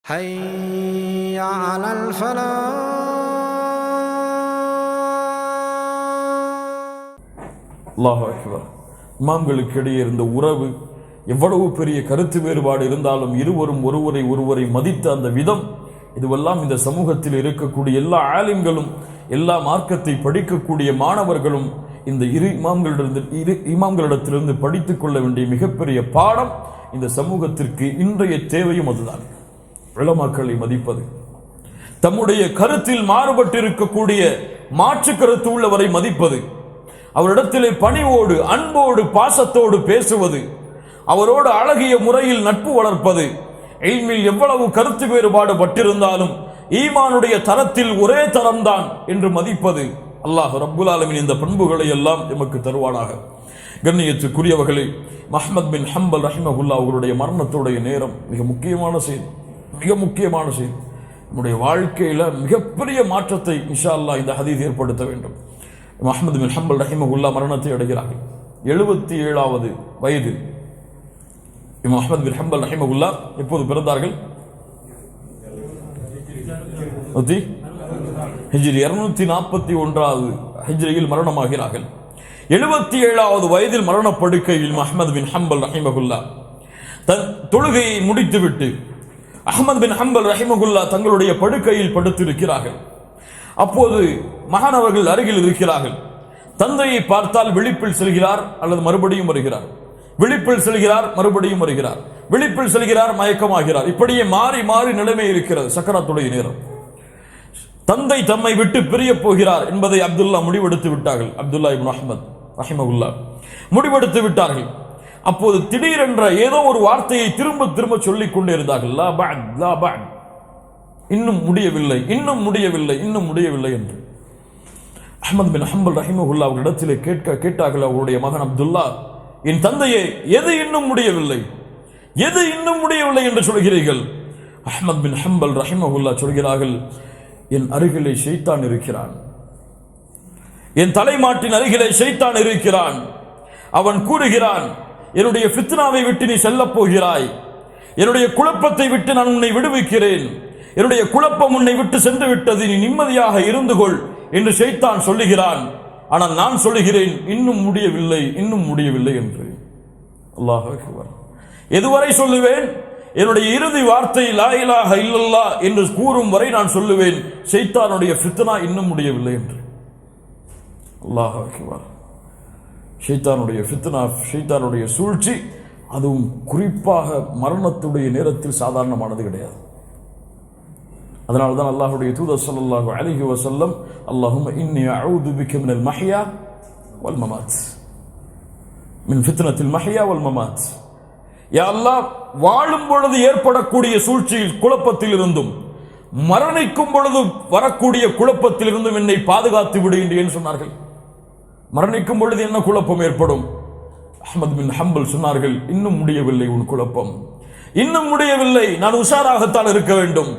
حي على الفلاح. அல்லாஹ் அக்பர். இமாம்களுக்கு இடையே இருந்த உறவு எவ்வளவு பெரிய கருத்து வேறுபாடு இருந்தாலும் இருவரும் ஒருவரை மதித்த அந்த விதம், இதுவெல்லாம் இந்த சமூகத்தில் இருக்கக்கூடிய எல்லா ஆலிம்களும் எல்லா மார்க்கத்தை படிக்கக்கூடிய மாணவர்களும் இந்த இரு இமாம்களிடத்திலிருந்து படித்துக் கொள்ள வேண்டிய மிகப்பெரிய பாடம். இந்த சமூகத்திற்கு இன்றைய தேவையும் அதுதான், உலமாக்களை மதிப்பது. தம்முடைய கருத்தில் மாறுபட்டு இருக்கக்கூடிய மாற்று கருத்து உள்ளவரை மதிப்பது, அவரிடத்திலே பணிவோடு அன்போடு பாசத்தோடு பேசுவது, அவரோடு அழகிய முறையில் நட்பு வளர்ப்பது, இல்மில் எவ்வளவு கருத்து வேறுபாடு பட்டிருந்தாலும் ஈமானுடைய தரத்தில் ஒரே தரம்தான் என்று மதிப்பது. அல்லாஹ் ரப்புல் ஆலமீன் இந்த பண்புகளை எல்லாம் எமக்கு தருவானாக. கண்ணியத்துக்குரியவர்களே, அஹ்மத் பின் ஹம்பல் ரஹிமஹுல்லாஹ் அவர்களுடைய மரணத்துடைய நேரம் மிக முக்கியமான செய்தி. நம்முடைய வாழ்க்கையில மிகப்பெரிய மாற்றத்தை இன்ஷா அல்லாஹ் இந்த ஹதீஸ் ஏற்படுத்த வேண்டும். அஹ்மத் பின் ஹம்பல் ரஹிமஹுல்லாஹ் மரணத்தை அடைகிறார்கள். 77வது வயதில் இமாம் அஹ்மத் பின் ஹம்பல் ரஹிமஹுல்லாஹ் எப்போது பிறந்தார்கள்? ஹிஜ்ரி 241வது ஹிஜ்ரியில் மரணமாகிறார்கள். 77வது வயதில் மரணப்படுக்கையில் அஹ்மத் பின் ஹம்பல் ரஹிமஹுல்லாஹ் தன் தொழுகையை முடித்துவிட்டு அஹ்மத் பின் ஹம்பல் ரஹிமஹுல்லாஹ் தங்களுடைய படுக்கையில் படுத்திருக்கிறார்கள். அப்போது மகன் அவர்கள் அருகில் இருக்கிறார்கள். தந்தையை பார்த்தால் விழிப்பில் செல்கிறார் அல்லது மறுபடியும் வருகிறார், விழிப்பில் செல்கிறார் மறுபடியும் வருகிறார், விழிப்பில் செல்கிறார் மயக்கமாகிறார். இப்படியே மாறி மாறி நிலைமை இருக்கிறது. சக்கராத்துடைய நேரம். தந்தை தம்மை விட்டு பிரிய போகிறார் என்பதை அப்துல்லா முடிவெடுத்து விட்டார்கள். அப்துல்லா இப்னு அஹ்மத் ரஹிமஹுல்லாஹ் முடிவெடுத்து விட்டார்கள். அப்போது திடீரென்ற ஏதோ ஒரு வார்த்தையை திரும்ப திரும்ப சொல்லிக் கொண்டே இருந்தார்கள். லா பஅத், லா பஅத், இன்னும் முடியவில்லை, இன்னும் முடியவில்லை, இன்னும் முடியவில்லை என்று. அஹ்மத் பின் ஹம்பல் ரஹிமஹுல்லாஹ் அவரிடத்திலே கேட்டார்கள் அவருடைய மகன் அப்துல்லா, என் தந்தையே, எது இன்னும் முடியவில்லை, எது இன்னும் முடியவில்லை என்று சொல்கிறீர்கள்? அஹ்மத் பின் ஹம்பல் ரஹிமஹுல்லாஹ் சொல்கிறார்கள், என் அருகிலே ஷைத்தான் இருக்கிறான், என் தலைமாட்டின் அருகிலே ஷைத்தான் இருக்கிறான். அவன் கூறுகிறான், என்னுடைய ஃபித்னாவை விட்டு நீ செல்ல போகிறாய், என்னுடைய குழப்பத்தை விட்டு நான் உன்னை விடுவிக்கிறேன், என்னுடைய குழப்பம் உன்னை விட்டு சென்று விட்டது, நீ நிம்மதியாக இருந்து கொள் என்று ஷைத்தான் சொல்லுகிறான். ஆனால் நான் சொல்லுகிறேன், இன்னும் முடியவில்லை, இன்னும் முடியவில்லை என்று. அல்லாஹ் அக்பர். எதுவரை சொல்லுவேன்? என்னுடைய இறுதி வார்த்தை லா இலாஹ இல்லல்லாஹ் என்று கூறும் வரை நான் சொல்லுவேன், ஷைத்தானுடைய ஃபித்னா இன்னும் முடியவில்லை என்று. அல்லாஹ் அக்பர். ஷைத்தானுடைய ஃபித்னா, ஷைத்தானுடைய சூழ்ச்சி, அதுவும் குறிப்பாக மரணத்துடைய நேரத்தில் சாதாரணமானது கிடையாது. அதனால்தான் அல்லாஹ்வுடைய தூதர் ஸல்லல்லாஹு அலைஹி வஸல்லம், அல்லாஹும்ம இன்னி அஊது பிக மினல் மஹ்யா வல் மமாத், மின் ஃபித்னத்தில் மஹ்யா வல் மமாத். யா அல்லாஹ், வாழும் பொழுது ஏற்படக்கூடிய சூழ்ச்சியில் குழப்பத்தில் இருந்தும் மரணிக்கும் பொழுது வரக்கூடிய குழப்பத்தில் இருந்தும் என்னை பாதுகாத்து விடுகின்றேன் சொன்னார்கள். மரணிக்கும் பொழுது என்ன குழப்பம் ஏற்படும்? அஹ்மத் பின் ஹம்பல் சொன்னார்கள், இன்னும் முடியவில்லை உன் குழப்பம், இன்னும் முடியவில்லை, நான் உஷாராகத்தான் இருக்க வேண்டும்,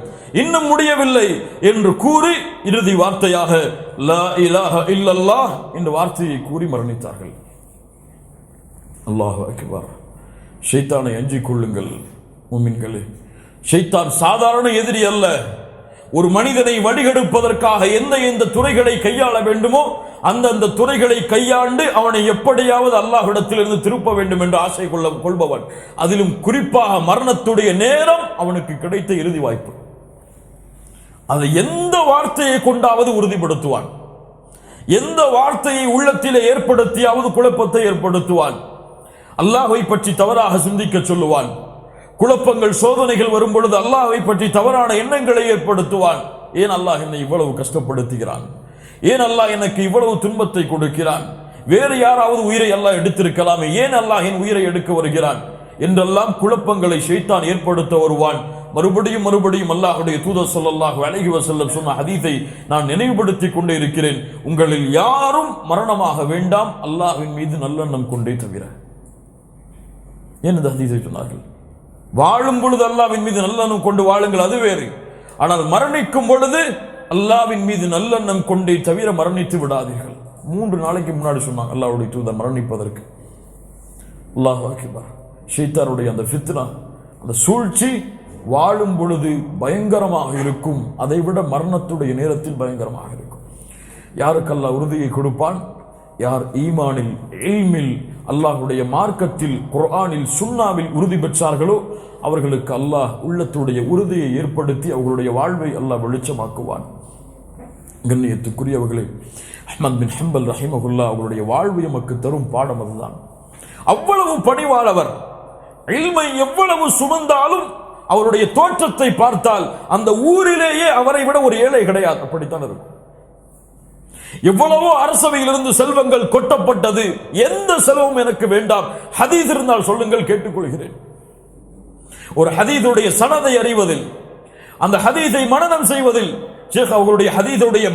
இன்னும் முடியவில்லை என்று கூறி இறுதி வார்த்தையாக லா இலாஹ இல்லல்லாஹ் என்ற வார்த்தையை கூறி மரணித்தார்கள். அல்லாஹ் அக்பர். ஷைத்தானை அஞ்சிக் கொள்ளுங்கள் முஃமின்களே. ஷைத்தான் சாதாரண எதிரி அல்ல. ஒரு மனிதனை வழிகெடுப்பதற்காக எந்த துறைகளை கையாள வேண்டுமோ அந்த துறைகளை கையாண்டு அவனை எப்படியாவது அல்லாஹ்விடத்திலிருந்து திருப்ப வேண்டும் என்று ஆசை கொள்பவன். அதிலும் குறிப்பாக மரணத்துடைய நேரம் அவனுக்கு கிடைத்த இறுதி வாய்ப்பு. அதை எந்த வார்த்தையை கொண்டாவது உறுதிப்படுத்துவான், எந்த வார்த்தையை உள்ளத்திலே ஏற்படுத்தியாவது குழப்பத்தை ஏற்படுத்துவான், அல்லாஹ்வை பற்றி தவறாக சிந்திக்க சொல்லுவான், குழப்பங்கள் சோதனைகள் வரும் பொழுது அல்லாஹ்வை பற்றி தவறான எண்ணங்களை ஏற்படுத்துவான். ஏன் அல்லாஹ் என்னை இவ்வளவு கஷ்டப்படுத்துகிறான், ஏன் அல்லாஹ் எனக்கு இவ்வளவு துன்பத்தை கொடுக்கிறான், வேறு யாராவது உயிரை அல்லாஹ் எடுத்திருக்கலாமே, ஏன் அல்லாஹ் என் உயிரை எடுக்க வருகிறான் என்றெல்லாம் குழப்பங்களை ஷைத்தான் ஏற்படுத்த வருவான். மறுபடியும் அல்லாஹ்வுடைய தூதர் ஸல்லல்லாஹு அலைஹி வஸல்லம் சொன்ன ஹதீஸை நான் நினைவுபடுத்திக் கொண்டே இருக்கிறேன். உங்களில் யாரும் மரணமாக வேண்டாம் அல்லாஹ்வின் மீது நல்லெண்ணம் கொண்டே தவிர. ஏன் இந்த ஹதீஸை சொன்னார்கள்? வாழும் பொழுது அல்லாஹ்வின் மீது நல்லெண்ணம் கொண்டு வாழுங்கள், அது வேறு. ஆனால் மரணிக்கும் பொழுது அல்லாஹ்வின் மீது நல்லெண்ணம் கொண்டே தவிர மரணித்து விடாதீர்கள். 3 நாளைக்கு முன்னாடி சொன்னாங்க அல்லாஹ்வுடைய தூதர் மரணிப்பதற்கு. அல்லாஹ் அக்பர். ஷைத்தானுடைய அந்த ஃபித்னா, அந்த சூழ்ச்சி வாழும் பொழுது பயங்கரமாக இருக்கும், அதைவிட மரணத்துடைய நேரத்தில் பயங்கரமாக இருக்கும். யாருக்கு அல்லாஹ் உறுதியை கொடுப்பான்? யார் ஈமானில், இல்மில், அல்லாஹ்வுடைய மார்க்கத்தில், குர்ஆனில், சுன்னாவில் உறுதி பெற்றார்களோ அவர்களுக்கு அல்லாஹ் உள்ளத்துடைய உறுதியை ஏற்படுத்தி அவர்களுடைய வாழ்வை அல்லாஹ் வெளிச்சமாக்குவான். கண்ணியத்துக்குரியவர்களே, அஹ்மத் பின் ஹம்பல் ரஹிமஹுல்லா அவர்களுடைய வாழ்வு எமக்கு தரும் பாடம் அதுதான். அவ்வளவு பணிவாளவர், இல்மை எவ்வளவு சுமந்தாலும் அவருடைய தோற்றத்தை பார்த்தால் அந்த ஊரிலேயே அவரை விட ஒரு ஏழை கிடையாது, அப்படித்தான் இருக்கும். எவ்வளவோ அரசவையிலிருந்து செல்வங்கள் கொட்டப்பட்டது, எந்த செல்வம் எனக்கு வேண்டாம், ஹதீஸ் இருந்தால் சொல்லுங்கள் கேட்டுக்கொள்கிறேன். ஒரு ஹதீஸுடைய சனதை அறிவதில், அந்த ஹதீஸை மனனம் செய்வதில் ஷேக் அவர்களுடைய ஹதீஸுடைய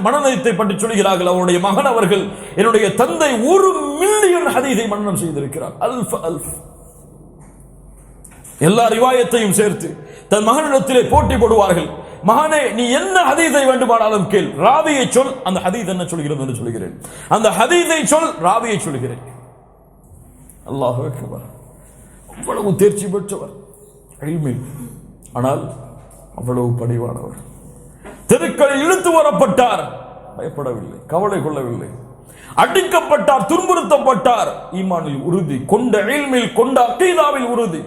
மனநத்தை பற்றி சொல்கிறார்கள். அவருடைய மகன் அவர்கள், என்னுடைய தந்தை 1 மில்லியன் ஹதீஸை மனனம் செய்திருக்கிறார். அல்ஃப் எல்லா ரிவாயத்தையும் சேர்த்து தன் மகனிடத்திலே போட்டி போடுவார்கள். மகனே, நீ என்ன ஹதீஸை வேண்டுமானாலும் கேள், ராவியை சொல், அந்த ஹதீஸ் என்ன சொல்கிறது என்று சொல்கிறேன். அந்த ஹதீஸை சொல், ராவியை சொல்கிறேன். அல்லாஹ் அக்பர். அவ்வளவு தேர்ச்சி பெற்றவர் இல்மில், ஆனால் அவ்வளவு பணிவானவர். தெருக்களில் இழுத்து வரப்பட்டார், பயப்படவில்லை, கவலை கொள்ளவில்லை. அடிக்கப்பட்டார், துன்புறுத்தப்பட்டார், ஈமானில் உறுதி கொண்ட, இல்மில் கொண்ட, அகீதாவில் உறுதி.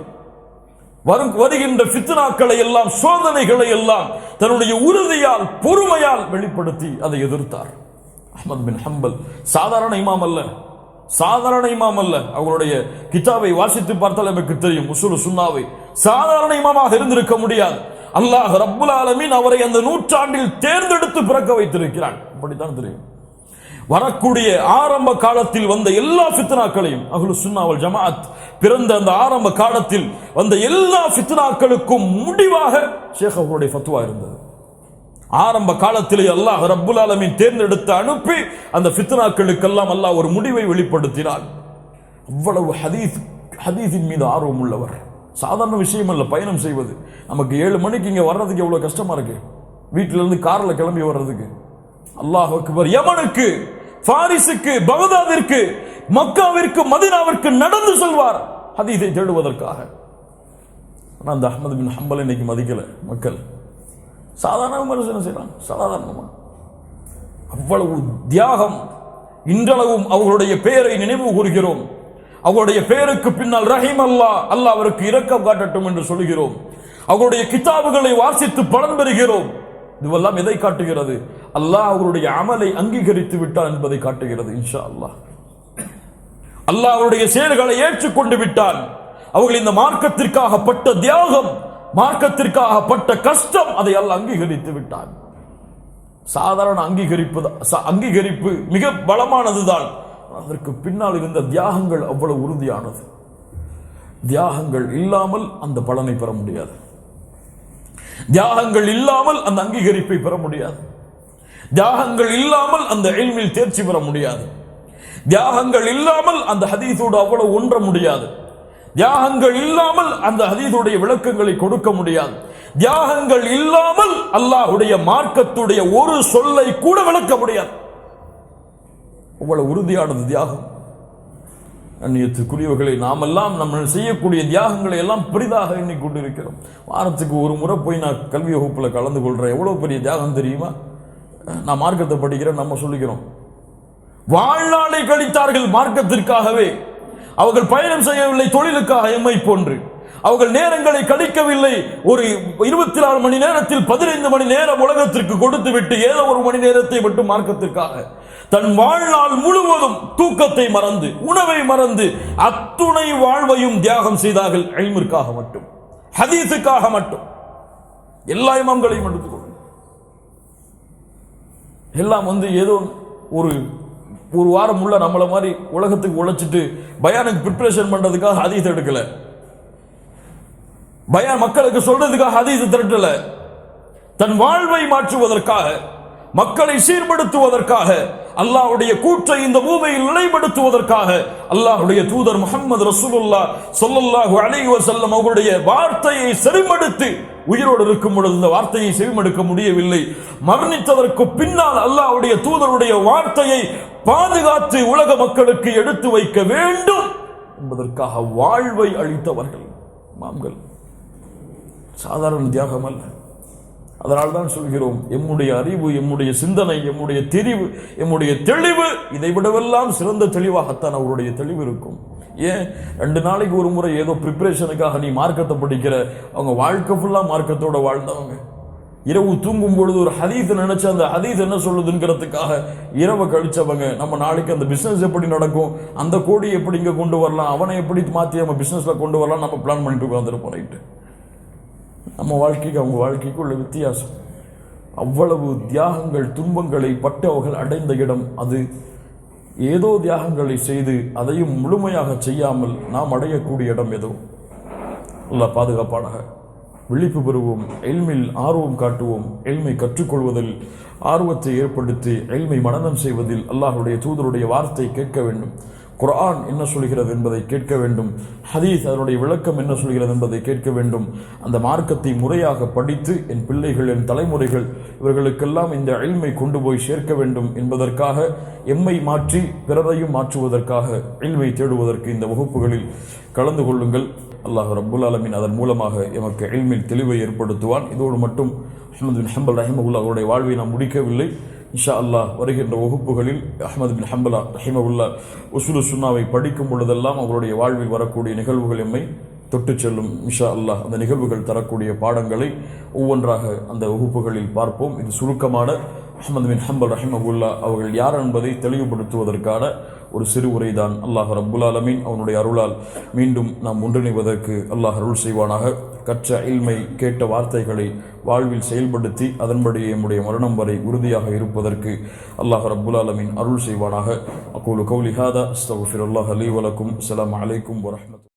வருகின்ற ஃபித்னாக்களை எல்லாம், சோதனைகளை எல்லாம் தன்னுடைய உறுதியால், பொறுமையால் வெளிப்படுத்தி அதை எதிர்த்தார். அஹ்மத் பின் ஹம்பல் சாதாரண இமாம் அல்ல, சாதாரண இமாம் அல்ல. அவர்களுடைய கிதாபை வாசித்து பார்த்தால் நமக்கு தெரியும், உஸூல் சுன்னாவை. சாதாரண இமாமாக இருந்திருக்க முடியாது. அல்லாஹ் ரப்புல் ஆலமீன் அவரை அந்த நூற்றாண்டில் தேர்ந்தெடுத்து பிறக்க வைத்திருக்கிறான், அப்படித்தான் தெரியும். வரக்கூடிய ஆரம்ப காலத்தில் வந்த எல்லா ஃபித்னாக்களையும், அஹ்லுஸ் சுன்னா வல் ஜமாஅத் பிறந்த அந்த ஆரம்ப காலத்தில் வந்த எல்லா ஃபித்னாக்களுக்கும் முடிவாக ஷேக் அவர்களுடைய ஃபத்வா இருந்தது. ஆரம்ப காலத்திலே அல்லாஹ் ரப்புல் ஆலமீன் தேர்ந்தெடுத்து அனுப்பி அந்த ஃபித்னாக்களுக்கெல்லாம் அல்லாஹ் ஒரு முடிவை வெளிப்படுத்தினார். அவ்வளவு ஹதீஸின் மீது ஆர்வம் உள்ளவர். சாதாரண விஷயம் அல்ல பயணம் செய்வது. நமக்கு 7 மணிக்கு இங்க வர்றதுக்கு எவ்வளவு கஷ்டமா இருக்கு, வீட்டில இருந்து கார்ல கிளம்பி வர்றதுக்கு. அல்லாஹ் அக்பர். யமனுக்கு, பாரிஸுக்கு, பகதாதிற்கு, மக்காவிற்கு, மதீனாவிற்கு நடந்து செல்வார் ஹதீஸை தேடுவதற்காக. ஆனா அந்த அஹ்மத் பின் ஹம்பல் இன்னைக்கு மதிக்கல மக்கள். சாதாரண விமர்சனம் செய்யலாம், சாதாரணமா. அவ்வளவு தியாகம். இன்றளவும் அவர்களுடைய பெயரை நினைவு கூறுகிறோம். அவருடைய பெயருக்கு பின்னால் ரஹீம் அல்லாஹ், அல்லாஹ் அவருக்கு இரக்கம் காட்டட்டும் என்று சொல்கிறோம். அவருடைய கிதாபுகளை வாசித்து பலன் பெறுகிறோம். இதுவெல்லாம் எதை காட்டுகிறது? அல்லாஹ் அவருடைய அமலை அங்கீகரித்து விட்டார் என்பதை காட்டுகிறது. இன்ஷா அல்லாஹ் அல்லாஹ் அவருடைய செயல்களை ஏற்றுக்கொண்டு விட்டான். அவர்கள் இந்த மார்க்கத்திற்காக பட்ட தியாகம், மார்க்கத்திற்காக பட்ட கஷ்டம், அதை அல்லாஹ் அங்கீகரித்து விட்டான். சாதாரண அங்கீகரிப்பு மிக பலமானதுதான். அதற்கு பின்னால் இருந்த தியாகங்கள் அவ்வளவு உறுதியானது. தியாகங்கள் இல்லாமல் அந்த பலனை பெற முடியாது. தியாகங்கள் இல்லாமல் அந்த அங்கீகரிப்பை பெற முடியாது. தியாகங்கள் இல்லாமல் அந்த இல்மில் தேர்ச்சி பெற முடியாது. தியாகங்கள் இல்லாமல் அந்த ஹதீஸோடு அவ்வளவு ஒன்ற முடியாது. தியாகங்கள் இல்லாமல் அந்த ஹதீஸுடைய விளக்கங்களை கொடுக்க முடியாது. தியாகங்கள் இல்லாமல் அல்லாஹ்வுடைய மார்க்கத்துடைய ஒரு சொல்லை கூட விளக்க முடியாது. அவ்வளவு உறுதியானது தியாகம். அந்நியத்துக்குரியவர்களை நாமெல்லாம் நம்ம செய்யக்கூடிய தியாகங்களை எல்லாம் பெரிதாக எண்ணிக்கொண்டிருக்கிறோம். வாரத்துக்கு ஒரு முறை போய் நான் கல்வி வகுப்பில் கலந்து கொள்றேன், எவ்வளவு பெரிய தியாகம் தெரியுமா? நான் மார்க்கத்தை படிக்கிறேன் நம்ம சொல்லிக்கிறோம். வாழ்நாளை கழித்தார்கள் மார்க்கத்திற்காகவே. அவர்கள் பயணம் செய்யவில்லை தொழிலுக்காக எம்மை போன்று. அவர்கள் நேரங்களை கழிக்கவில்லை. ஒரு 24 மணி நேரத்தில் 15 மணி நேரம் உலகத்திற்கு கொடுத்து விட்டு ஏதோ ஒரு மணி நேரத்தை மட்டும் மார்க்கத்திற்காக தன் வாழ்நாள் முழுவதும் தூக்கத்தை மறந்து, உணவை மறந்து, அத்துணை வாழ்வையும் தியாகம் செய்தார்கள் இல்மிற்காக மட்டும், ஹதீஸுக்காக மட்டும். எல்லா இமாம்களையும் எடுத்துக்கொள்ள எல்லாம் ஏதோ ஒரு வாரம் உள்ள நம்மள மாதிரி உலகத்துக்கு உழைச்சிட்டு பயானுக்கு ப்ரிப்பரேஷன் பண்றதுக்காக ஹதீஸ் எடுக்கல, பயான் மக்களுக்கு சொல்றதுக்காக ஹதீஸ் திரட்டல. தன் வாழ்வை மாற்றுவதற்காக, மக்களை சீர்படுத்துவதற்காக, அல்லாஹ்வுடைய கூற்றை இந்த பூமியில் நிலைப்படுத்துவதற்காக அல்லாஹ்வுடைய தூதர் முஹம்மது ரசூலுல்லாஹ் ஸல்லல்லாஹு அலைஹி வஸல்லம் அவருடைய வார்த்தையை செவிமடுத்து உயிரோடு இருக்கும் பொழுது இந்த வார்த்தையை செவிமடுக்க முடியவில்லை. மரணித்ததற்கு பின்னால் அல்லாஹ்வுடைய தூதருடைய வார்த்தையை பாதுகாத்து உலக மக்களுக்கு எடுத்து வைக்க வேண்டும் என்பதற்காக வாழ்வை அளித்தவர்கள் இமாம்கள். சாதாரண தியாகம் அல்ல. அதனால் தான் சொல்கிறோம், எம்முடைய அறிவு, எம்முடைய சிந்தனை, எம்முடைய தெரிவு, எம்முடைய தெளிவு இதை விடவெல்லாம் சிறந்த தெளிவாகத்தான் அவருடைய தெளிவு இருக்கும். ஏன் 2 நாளைக்கு ஒரு முறை ஏதோ ப்ரிப்பரேஷனுக்காக நீ மார்க்கத்தை படிக்கிற, அவங்க வாழ்க்கை ஃபுல்லாக மார்க்கத்தோட வாழ்ந்தவங்க. இரவு தூங்கும் பொழுது ஒரு ஹதீஸ் நினைச்சு அந்த ஹதீஸ் என்ன சொல்லுதுங்கிறதுக்காக இரவை கழிச்சவங்க. நம்ம நாளைக்கு அந்த பிசினஸ் எப்படி நடக்கும், அந்த கோடி எப்படி இங்கே கொண்டு வரலாம், அவனை எப்படி மாற்றி நம்ம பிசினஸ்ல கொண்டு வரலாம் நம்ம பிளான் பண்ணிட்டு உட்காந்துருப்போம். ரைட்டு, நம்ம வாழ்க்கைக்கு அவங்க வாழ்க்கைக்கு உள்ள வித்தியாசம். அவ்வளவு தியாகங்கள், துன்பங்களை பட்டு அவர்கள் அடைந்த இடம் அது. ஏதோ தியாகங்களை செய்து அதையும் முழுமையாக செய்யாமல் நாம் அடையக்கூடிய இடம் ஏதோ. அல்லாஹ் பாதுகாப்பானாக. விழிப்பு பெறுவோம், இல்மில் ஆர்வம் காட்டுவோம், இல்மை கற்றுக்கொள்வதில் ஆர்வத்தை ஏற்படுத்தி இல்மை மனனம் செய்வதில் அல்லாஹ்வுடைய தூதருடைய வார்த்தை கேட்க வேண்டும். குர்ஆன் என்ன சொல்கிறது என்பதை கேட்க வேண்டும். ஹதீஸ் அதனுடைய விளக்கம் என்ன சொல்கிறது என்பதை கேட்க வேண்டும். அந்த மார்க்கத்தை முறையாக படித்து என் பிள்ளைகள், என் தலைமுறைகள் இவர்களுக்கெல்லாம் இந்த இல்மை கொண்டு போய் சேர்க்க வேண்டும் என்பதற்காக, எம்மை மாற்றி பிறரையும் மாற்றுவதற்காக இல்மை தேடுவதற்கு இந்த வகுப்புகளில் கலந்து கொள்ளுங்கள். அல்லாஹ் ரப்புல் ஆலமீன் அதன் மூலமாக எமக்கு இல்மில் தெளிவை ஏற்படுத்துவான். இதோடு மட்டும் அஹ்மது பின் ஹம்பல் ரஹிமஹுல்லாஹ் அவருடைய வாழ்வை நாம் முடிக்கவில்லை. இன்ஷா அல்லாஹ் வருகின்ற வகுப்புகளில் அஹ்மது பின் ஹம்பல் ரஹிமஹுல்லாஹ் உஸூலு சுன்னாவை படிக்கும் பொழுதெல்லாம் அவருடைய வாழ்வில் வரக்கூடிய நிகழ்வுகள் எம்மை தொட்டு செல்லும். இன்ஷா அல்லாஹ் அந்த நிகழ்வுகள் தரக்கூடிய பாடங்களை ஒவ்வொன்றாக அந்த வகுப்புகளில் பார்ப்போம். இது சுருக்கமான அஹ்மது பின் ஹம்பல் ரஹிமஹுல்லாஹ் அவர்கள் யார் என்பதை தெளிவுபடுத்துவதற்கான ஒரு சிறு உரைதான். அல்லாஹ் ரப்புல் ஆலமீன் அவனுடைய அருளால் மீண்டும் நாம் ஒன்றிணைவதற்கு அல்லாஹ் அருள் செய்வானாக. கற்ற இல்மை, கேட்ட வார்த்தைகளை வாழ்வில் செயல்படுத்தி அதன்படி நம்முடைய மரணம் வரை உறுதியாக இருப்பதற்கு அல்லாஹ் ரப்புல் ஆலமீன் அருள் செய்வானாக. அகூலு கௌலி ஹாதா அஸ்தக்ஃபிருல்லாஹ் லீ வலக்கும். அஸ்ஸலாமு அலைக்கும் வரஹ்மத்துல்லாஹி.